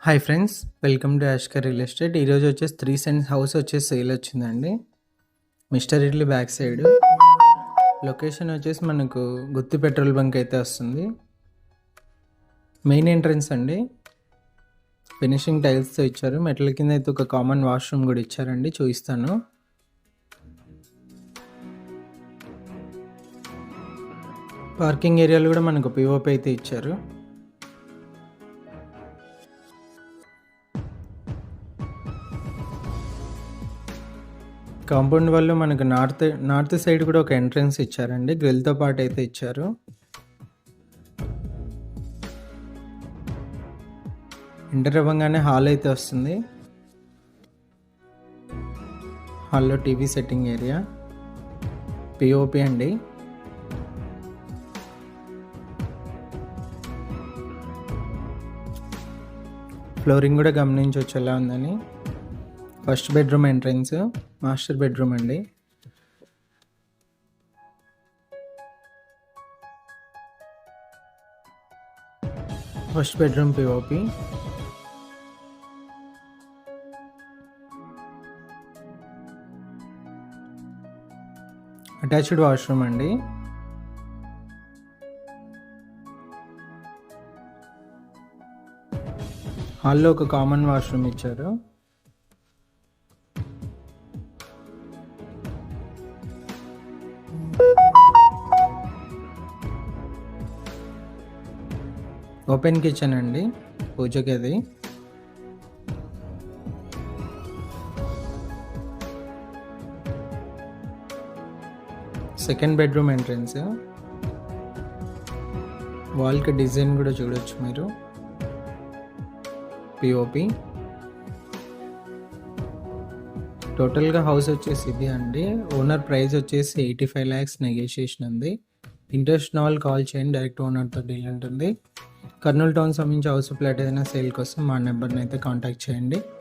Hi friends, welcome to యాష్కర్ real estate. ఈరోజు వచ్చేసి 3 cents house వచ్చేసి సేల్ వచ్చిందండి. Mister idli back side location వచ్చేసి మనకు గుత్తి పెట్రోల్ బంక్ అయితే వస్తుంది. మెయిన్ ఎంట్రన్స్ అండి. ఫినిషింగ్ టైల్స్తో ఇచ్చారు. మెట్ల కింద అయితే ఒక కామన్ వాష్రూమ్ కూడా ఇచ్చారండి, చూపిస్తాను. పార్కింగ్ ఏరియాలో కూడా మనకు పిఓపి అయితే ఇచ్చారు. కాంపౌండ్ వాళ్ళు మనకు నార్త్ సైడ్ కూడా ఒక ఎంట్రన్స్ ఇచ్చారండి, గ్రిల్తో పాటు అయితే ఇచ్చారు. ఎంటర్ అవ్వగానే హాల్ అయితే వస్తుంది. హాల్లో టీవీ సెట్టింగ్ ఏరియా, పిఓపి అండి. ఫ్లోరింగ్ కూడా గమనించవచ్చు ఎలా ఉందని. First bedroom entrance, master bedroom అండి. First bedroom POP. Attached washroom అండి. హాల్లో ఒక కామన్ వాష్రూమ్ ఇచ్చారు. ఓపెన్ కిచెన్ అండి, పూజ గది. Second bedroom entrance. వాల్కి డిజైన్ కూడా చూడొచ్చు మీరు, పిఓపి. టోటల్గా హౌస్ వచ్చేసి ఇది అండి. ఓనర్ ప్రైస్ వచ్చేసి 85 lakhs నెగోషియేషన్ ఉంది. ఇంట్రెస్ట్ ఉన్న వాళ్ళు కాల్ చేయండి, డైరెక్ట్ ఓనర్తో డీల్ ఉంటుంది. కర్నూలు టౌన్ సంబంధించి హౌస్ ఫ్లాట్ ఏదైనా సేల్ కోసం మా నెంబర్ని అయితే కాంటాక్ట్ చేయండి.